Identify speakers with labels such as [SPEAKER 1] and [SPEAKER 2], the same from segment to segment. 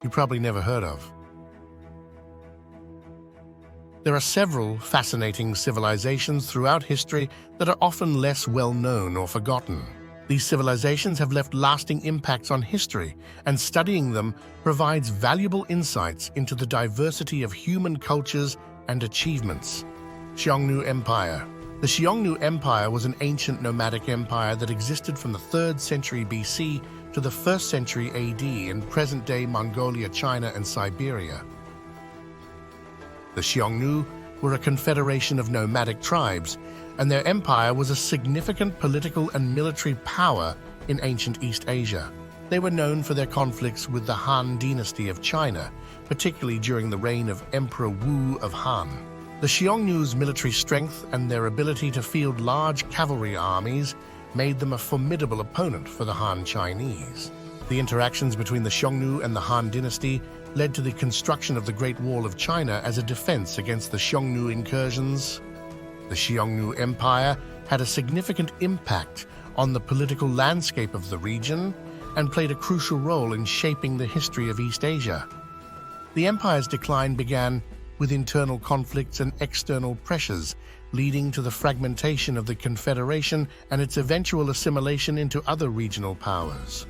[SPEAKER 1] you probably never heard of. There are several fascinating civilizations throughout history that are often less well known or forgotten. These civilizations have left lasting impacts on history, and studying them provides valuable insights into the diversity of human cultures and achievements. Xingqiu Empire. The Xingqiu Empire was an ancient nomadic empire that existed from the 3rd century BC to the 1st century AD in present-day Mongolia, China, and Siberia. The Xiongnu were a confederation of nomadic tribes, and their empire was a significant political and military power in ancient East Asia. They were known for their conflicts with the Han dynasty of China, particularly during the reign of Emperor Wu of Han. The Xiongnu's military strength and their ability to field large cavalry armies made them a formidable opponent for the Han Chinese. The interactions between the Xiongnu and the Han dynasty led to the construction of the Great Wall of China as a defense against the Xiongnu incursions. The Xingqiu Empire had a significant impact on the political landscape of the region and played a crucial role in shaping the history of East Asia. The empire's decline began with internal conflicts and external pressures, leading to the fragmentation of the confederation and its eventual assimilation into other regional powers.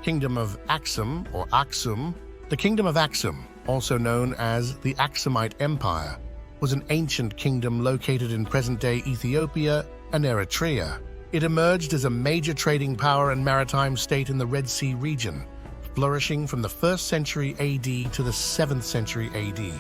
[SPEAKER 1] Kingdom of Axum, or Axum. The Kingdom of Axum, also known as the Axumite Empire, was an ancient kingdom located in present-day Ethiopia and Eritrea. It emerged as a major trading power and maritime state in the Red Sea region, flourishing from the 1st century AD to the 7th century AD.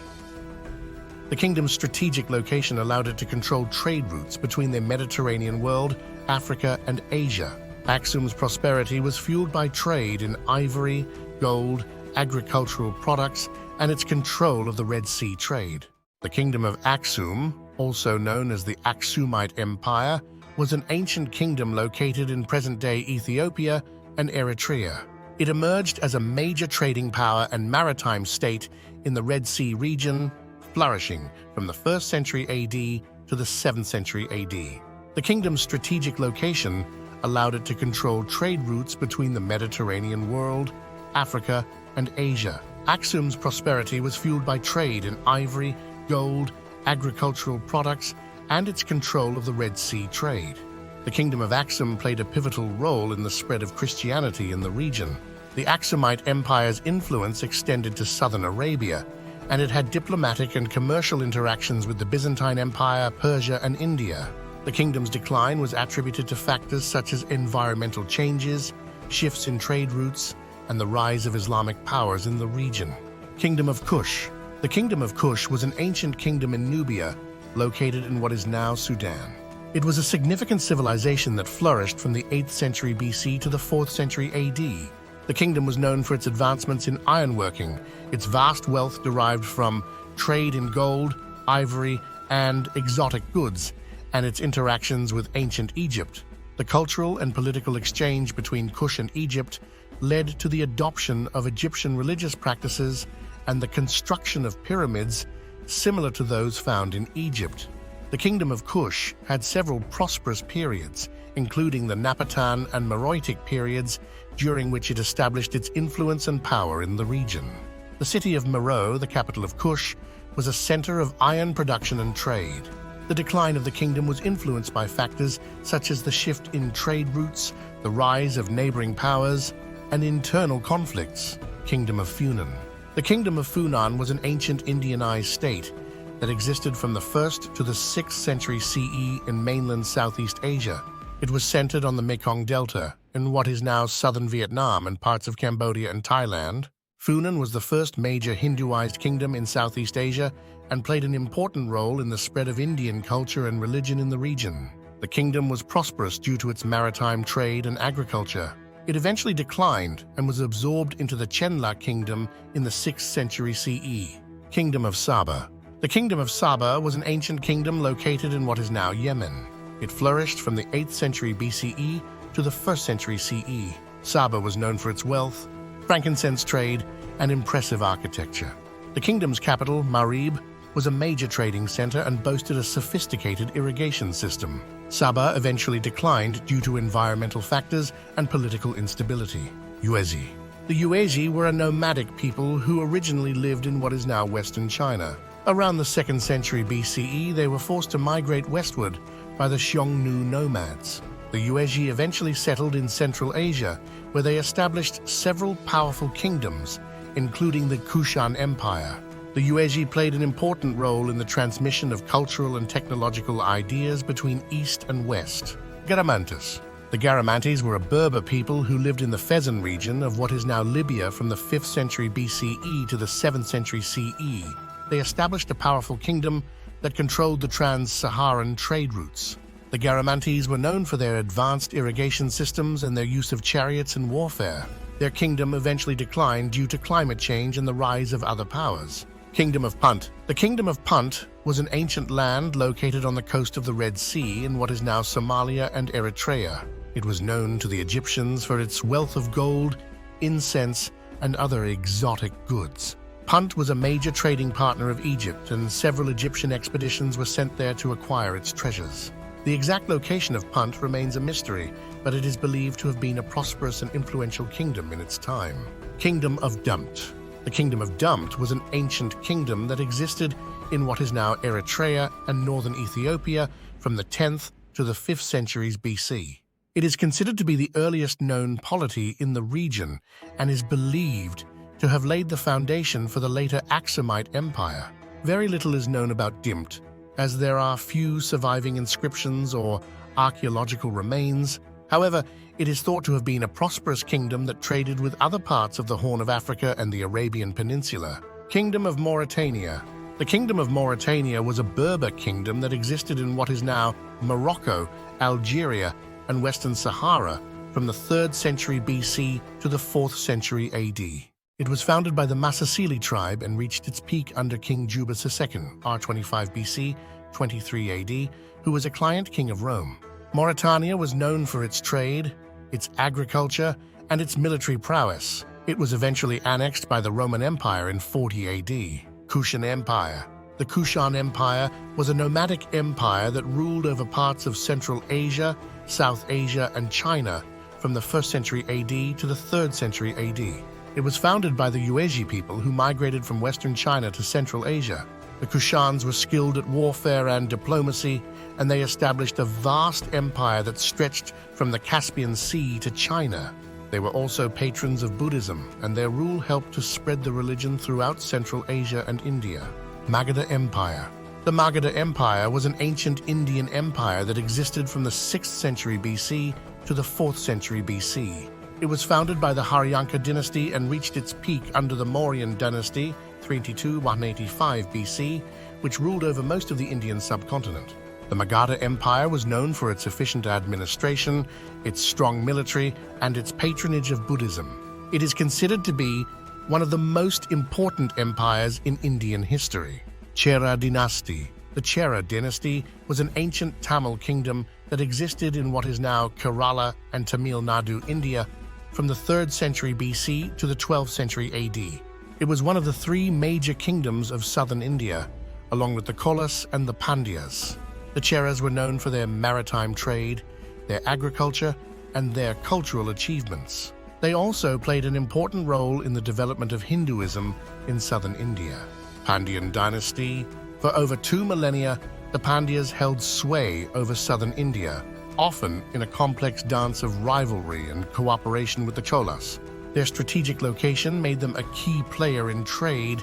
[SPEAKER 1] The kingdom's strategic location allowed it to control trade routes between the Mediterranean world, Africa, and Asia. Axum's prosperity was fueled by trade in ivory, gold, agricultural products, and its control of the Red Sea trade. The Kingdom of Axum, also known as the Axumite Empire, was an ancient kingdom located in present-day Ethiopia and Eritrea. It emerged as a major trading power and maritime state in the Red Sea region, flourishing from the 1st century AD to the 7th century AD. The kingdom's strategic location allowed it to control trade routes between the Mediterranean world, Africa, and Asia. Axum's prosperity was fueled by trade in ivory, gold, agricultural products, and its control of the Red Sea trade. The Kingdom of Axum played a pivotal role in the spread of Christianity in the region. The Axumite Empire's influence extended to southern Arabia, and it had diplomatic and commercial interactions with the Byzantine Empire, Persia, and India. The kingdom's decline was attributed to factors such as environmental changes, shifts in trade routes, and the rise of Islamic powers in the region. Kingdom of Kush. The Kingdom of Kush was an ancient kingdom in Nubia, located in what is now Sudan. It was a significant civilization that flourished from the 8th century BC to the 4th century AD. The kingdom was known for its advancements in ironworking, its vast wealth derived from trade in gold, ivory, and exotic goods, and its interactions with ancient Egypt. The cultural and political exchange between Kush and Egypt led to the adoption of Egyptian religious practices and the construction of pyramids similar to those found in Egypt. The Kingdom of Kush had several prosperous periods, including the Napatan and Meroitic periods, during which it established its influence and power in the region. The city of Meroe, the capital of Kush, was a center of iron production and trade. The decline of the kingdom was influenced by factors such as the shift in trade routes, the rise of neighboring powers, and internal conflicts. Kingdom of Funan. The Kingdom of Funan was an ancient Indianized state that existed from the 1st to the 6th century CE in mainland Southeast Asia. It was centered on the Mekong Delta, in what is now southern Vietnam and parts of Cambodia and Thailand. Funan was the first major Hinduized kingdom in Southeast Asia and played an important role in the spread of Indian culture and religion in the region. The kingdom was prosperous due to its maritime trade and agriculture. It eventually declined and was absorbed into the Chenla Kingdom in the 6th century CE. Kingdom of Saba. The Kingdom of Saba was an ancient kingdom located in what is now Yemen. It flourished from the 8th century BCE to the 1st century CE. Saba was known for its wealth, frankincense trade, and impressive architecture. The kingdom's capital, Marib, was a major trading center and boasted a sophisticated irrigation system. Saba eventually declined due to environmental factors and political instability. Yuezhi. The Yuezhi were a nomadic people who originally lived in what is now western China. Around the 2nd century BCE, they were forced to migrate westward by the Xiongnu nomads. The Yuezhi eventually settled in Central Asia, where they established several powerful kingdoms, including the Kushan Empire. The Yuezhi played an important role in the transmission of cultural and technological ideas between East and West. Garamantes. The Garamantes were a Berber people who lived in the Fezzan region of what is now Libya from the 5th century BCE to the 7th century CE. They established a powerful kingdom that controlled the trans-Saharan trade routes. The Garamantes were known for their advanced irrigation systems and their use of chariots in warfare. Their kingdom eventually declined due to climate change and the rise of other powers. Kingdom of Punt. The Kingdom of Punt was an ancient land located on the coast of the Red Sea in what is now Somalia and Eritrea. It was known to the Egyptians for its wealth of gold, incense, and other exotic goods. Punt was a major trading partner of Egypt, and several Egyptian expeditions were sent there to acquire its treasures. The exact location of Punt remains a mystery, but it is believed to have been a prosperous and influential kingdom in its time. Kingdom of Dumt. The Kingdom of Dumt was an ancient kingdom that existed in what is now Eritrea and northern Ethiopia from the 10th to the 5th centuries BC. It is considered to be the earliest known polity in the region and is believed to have laid the foundation for the later Axumite Empire. Very little is known about Dumt, as there are few surviving inscriptions or archaeological remains. However, it is thought to have been a prosperous kingdom that traded with other parts of the Horn of Africa and the Arabian Peninsula. Kingdom of Mauritania. The Kingdom of Mauritania was a Berber kingdom that existed in what is now Morocco, Algeria, and Western Sahara from the 3rd century BC to the 4th century AD. It was founded by the Masasili tribe and reached its peak under King Juba II, R25 BC, 23 AD, who was a client king of Rome. Mauritania was known for its trade, its agriculture, and its military prowess. It was eventually annexed by the Roman Empire in 40 AD. Kushan Empire. The Kushan Empire was a nomadic empire that ruled over parts of Central Asia, South Asia, and China from the 1st century AD to the 3rd century AD. It was founded by the Yuezhi people who migrated from Western China to Central Asia. The Kushans were skilled at warfare and diplomacy, and they established a vast empire that stretched from the Caspian Sea to China. They were also patrons of Buddhism, and their rule helped to spread the religion throughout Central Asia and India. Magada Empire. The Magada Empire was an ancient Indian empire that existed from the 6th century BC to the 4th century BC. It was founded by the Haryanka dynasty and reached its peak under the Mauryan dynasty, 322-185 BC, which ruled over most of the Indian subcontinent. The Magada Empire was known for its efficient administration, its strong military, and its patronage of Buddhism. It is considered to be one of the most important empires in Indian history. Chera dynasty. The Chera dynasty was an ancient Tamil kingdom that existed in what is now Kerala and Tamil Nadu, India, from the 3rd century BC to the 12th century AD. It was one of the 3 major kingdoms of southern India, along with the Cholas and the Pandyas. The Cheras were known for their maritime trade, their agriculture, and their cultural achievements. They also played an important role in the development of Hinduism in southern India. Pandyan dynasty. For over 2 millennia, the Pandyas held sway over southern India, often in a complex dance of rivalry and cooperation with the Cholas. Their strategic location made them a key player in trade,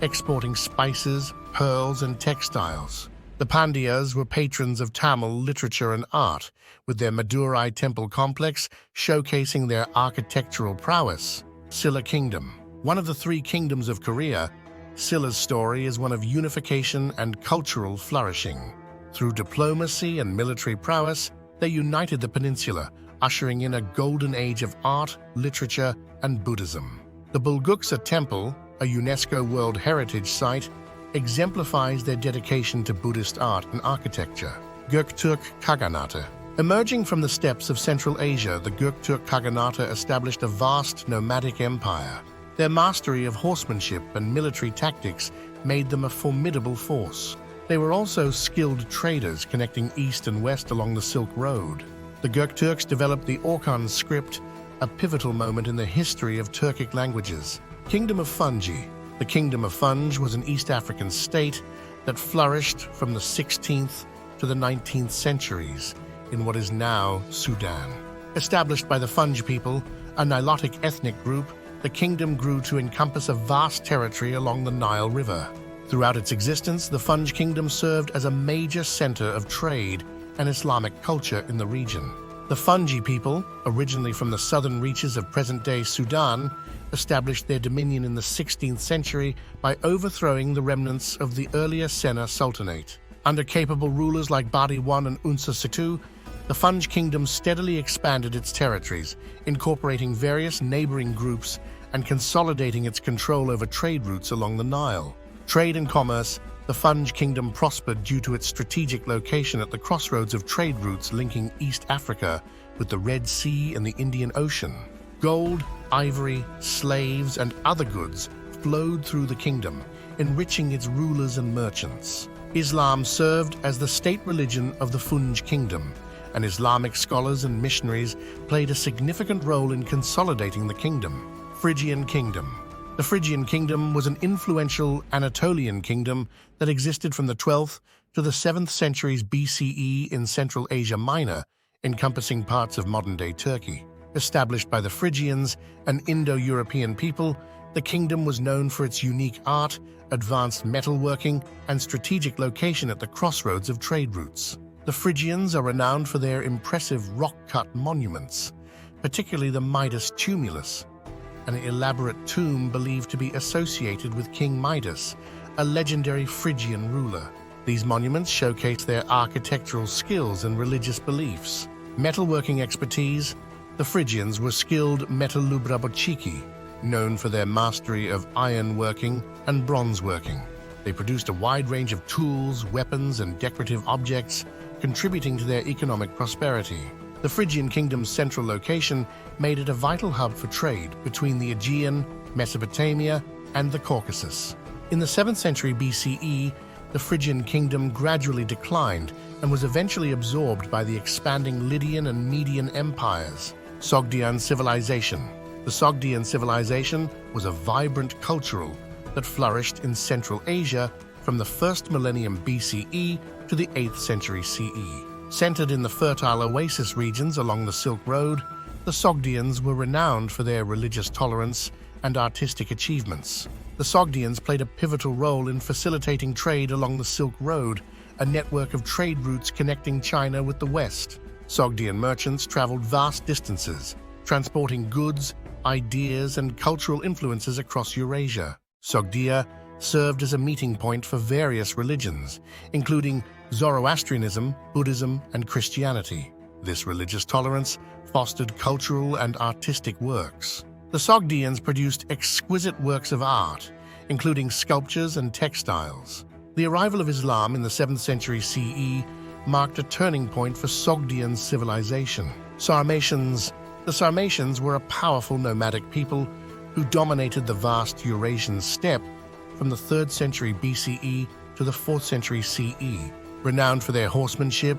[SPEAKER 1] exporting spices, pearls, and textiles. The Pandyas were patrons of Tamil literature and art, with their Madurai temple complex showcasing their architectural prowess. Siller Kingdom. One of the 3 kingdoms of Korea, Siller's story is one of unification and cultural flourishing. Through diplomacy and military prowess, they united the peninsula, ushering in a golden age of art, literature, and Buddhism. The Bulguksa Temple, a UNESCO World Heritage Site, exemplifies their dedication to Buddhist art and architecture. Göktürk Khaganate. Emerging from the steppes of Central Asia, the Göktürk Khaganate established a vast nomadic empire. Their mastery of horsemanship and military tactics made them a formidable force. They were also skilled traders connecting east and west along the Silk Road. The Göktürks developed the Orkhon script, a pivotal moment in the history of Turkic languages. Kingdom of Fungi. The Kingdom of Fungi was an East African state that flourished from the 16th to the 19th centuries in what is now Sudan. Established by the Fungi people, a Nilotic ethnic group, the kingdom grew to encompass a vast territory along the Nile River. Throughout its existence, the Fungi kingdom served as a major center of trade and Islamic culture in the region. The Fungi people, originally from the southern reaches of present-day Sudan, established their dominion in the 16th century by overthrowing the remnants of the earlier Sennar Sultanate. Under capable rulers like Badi I and Unsa II, the Fungi kingdom steadily expanded its territories, incorporating various neighboring groups and consolidating its control over trade routes along the Nile. Trade and commerce. The Fungi kingdom prospered due to its strategic location at the crossroads of trade routes linking East Africa with the Red Sea and the Indian Ocean. Gold, ivory, slaves, and other goods flowed through the kingdom, enriching its rulers and merchants. Islam served as the state religion of the Fungi kingdom, and Islamic scholars and missionaries played a significant role in consolidating the kingdom. Phrygian Kingdom. The Phrygian Kingdom was an influential Anatolian kingdom that existed from the 12th to the 7th centuries BCE in Central Asia Minor, encompassing parts of modern-day Turkey. Established by the Phrygians, an Indo-European people, the kingdom was known for its unique art, advanced metalworking, and strategic location at the crossroads of trade routes. The Phrygians are renowned for their impressive rock-cut monuments, particularly the Midas tumulus, an elaborate tomb believed to be associated with King Midas, a legendary Phrygian ruler. These monuments showcase their architectural skills and religious beliefs. Metalworking expertise. The Phrygians were skilled metallubrabochiki, known for their mastery of iron working and bronze working. They produced a wide range of tools, weapons, and decorative objects, contributing to their economic prosperity. The Phrygian kingdom's central location made it a vital hub for trade between the Aegean, Mesopotamia, and the Caucasus. In the 7th century BCE, the Phrygian kingdom gradually declined and was eventually absorbed by the expanding Lydian and Median empires. Sogdian Civilization. The Sogdian Civilization was a vibrant cultural that flourished in Central Asia from the 1st millennium BCE to the 8th century CE. Centered in the fertile oasis regions along the Silk Road, the Sogdians were renowned for their religious tolerance and artistic achievements. The Sogdians played a pivotal role in facilitating trade along the Silk Road, a network of trade routes connecting China with the West. Sogdian merchants traveled vast distances, transporting goods, ideas, and cultural influences across Eurasia. Sogdia served as a meeting point for various religions, including Zoroastrianism, Buddhism, and Christianity. This religious tolerance fostered cultural and artistic works. The Sogdians produced exquisite works of art, including sculptures and textiles. The arrival of Islam in the 7th century CE marked a turning point for Sogdian civilization. Sarmatians. The Sarmatians were a powerful nomadic people who dominated the vast Eurasian steppe from the 3rd century BCE to the 4th century CE. Renowned for their horsemanship,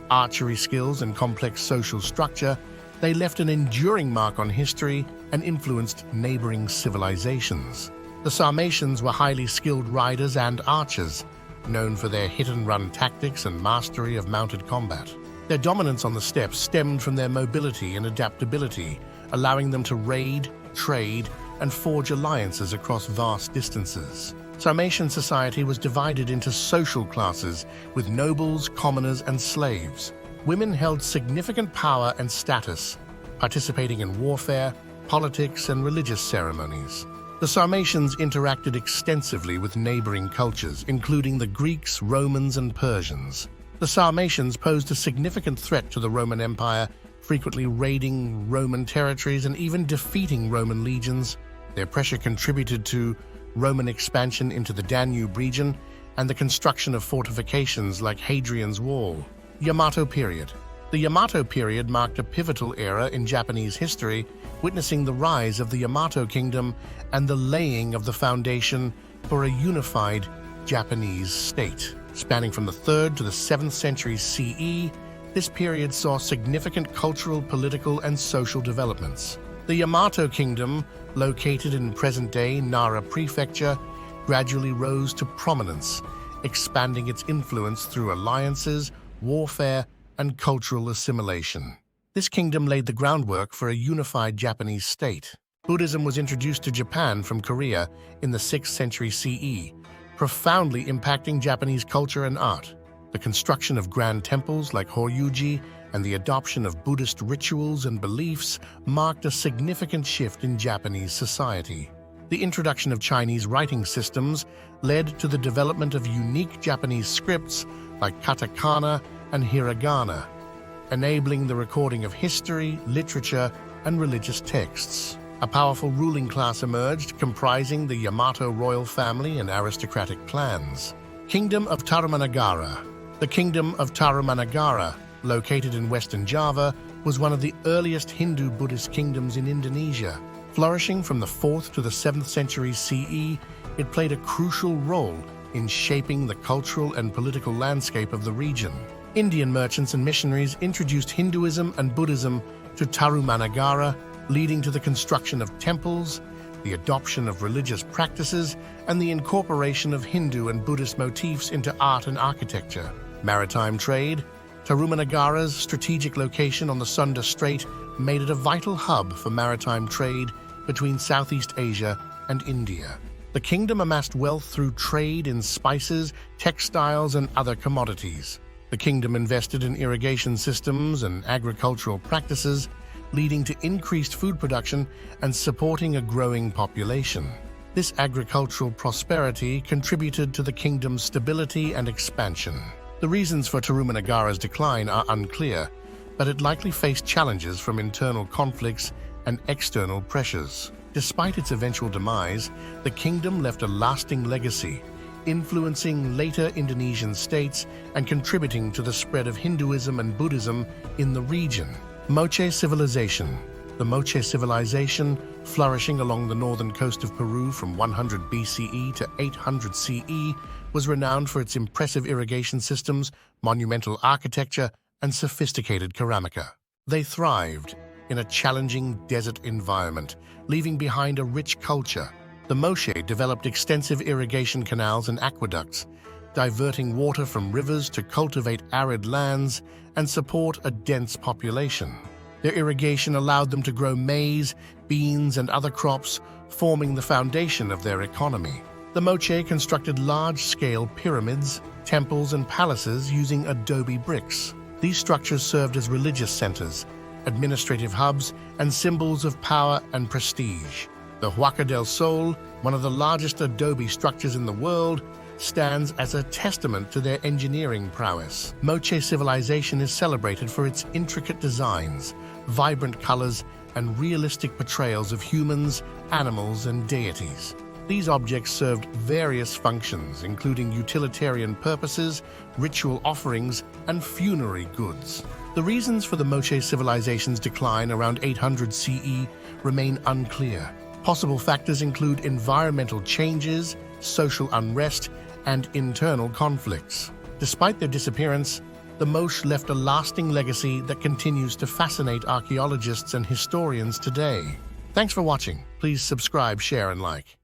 [SPEAKER 1] archery skills, and complex social structure, they left an enduring mark on history and influenced neighboring civilizations. The Sarmatians were highly skilled riders and archers, known for their hit-and-run tactics and mastery of mounted combat. Their dominance on the steppes stemmed from their mobility and adaptability, allowing them to raid, trade, and forge alliances across vast distances. Sarmatian society was divided into social classes, with nobles, commoners, and slaves. Women held significant power and status, participating in warfare, politics, and religious ceremonies. The Sarmatians interacted extensively with neighboring cultures, including the Greeks, Romans, and Persians. The Sarmatians posed a significant threat to the Roman Empire, frequently raiding Roman territories and even defeating Roman legions. Their pressure contributed to Roman expansion into the Danube region and the construction of fortifications like Hadrian's Wall. Yamato Period. The Yamato period marked a pivotal era in Japanese history, witnessing the rise of the Yamato Kingdom and the laying of the foundation for a unified Japanese state. Spanning from the 3rd to the 7th centuries CE, this period saw significant cultural, political, and social developments. The Yamato Kingdom, located in present-day Nara Prefecture, gradually rose to prominence, expanding its influence through alliances, warfare, and cultural assimilation. This kingdom laid the groundwork for a unified Japanese state. Buddhism was introduced to Japan from Korea in the 6th century CE, profoundly impacting Japanese culture and art. The construction of grand temples like Horyuji and the adoption of Buddhist rituals and beliefs marked a significant shift in Japanese society. The introduction of Chinese writing systems led to the development of unique Japanese scripts like katakana and hiragana, enabling the recording of history, literature, and religious texts. A powerful ruling class emerged, comprising the Yamato royal family and aristocratic clans. Kingdom of Tarumanagara. The Kingdom of Tarumanagara, located in Western Java, was one of the earliest Hindu-Buddhist kingdoms in Indonesia. Flourishing from the 4th to the 7th centuries CE, it played a crucial role in shaping the cultural and political landscape of the region. Indian merchants and missionaries introduced Hinduism and Buddhism to Tarumanagara, leading to the construction of temples, the adoption of religious practices, and the incorporation of Hindu and Buddhist motifs into art and architecture. Maritime trade. Tarumanagara's strategic location on the Sunda Strait made it a vital hub for maritime trade between Southeast Asia and India. The kingdom amassed wealth through trade in spices, textiles, and other commodities. The kingdom invested in irrigation systems and agricultural practices, leading to increased food production and supporting a growing population. This agricultural prosperity contributed to the kingdom's stability and expansion. The reasons for Tarumanagara's decline are unclear, but it likely faced challenges from internal conflicts and external pressures. Despite its eventual demise, the kingdom left a lasting legacy, influencing later Indonesian states and contributing to the spread of Hinduism and Buddhism in the region. Moch Civilization. The Moch Civilization, flourishing along the northern coast of Peru from 100 BCE to 800 CE, was renowned for its impressive irrigation systems, monumental architecture, and sophisticated ceramica. They thrived in a challenging desert environment, leaving behind a rich culture. The Moche developed extensive irrigation canals and aqueducts, diverting water from rivers to cultivate arid lands and support a dense population. Their irrigation allowed them to grow maize, beans, and other crops, forming the foundation of their economy. The Moche constructed large-scale pyramids, temples, and palaces using adobe bricks. These structures served as religious centers, administrative hubs, and symbols of power and prestige. The Huaca del Sol, one of the largest adobe structures in the world, stands as a testament to their engineering prowess. Moch Civilization is celebrated for its intricate designs, vibrant colors, and realistic portrayals of humans, animals, and deities. These objects served various functions, including utilitarian purposes, ritual offerings, and funerary goods. The reasons for the Moche Civilization's decline around 800 CE remain unclear. Possible factors include environmental changes, social unrest, and internal conflicts. Despite their disappearance, the Moche left a lasting legacy that continues to fascinate archaeologists and historians today. Thanks for watching. Please subscribe, share, and like.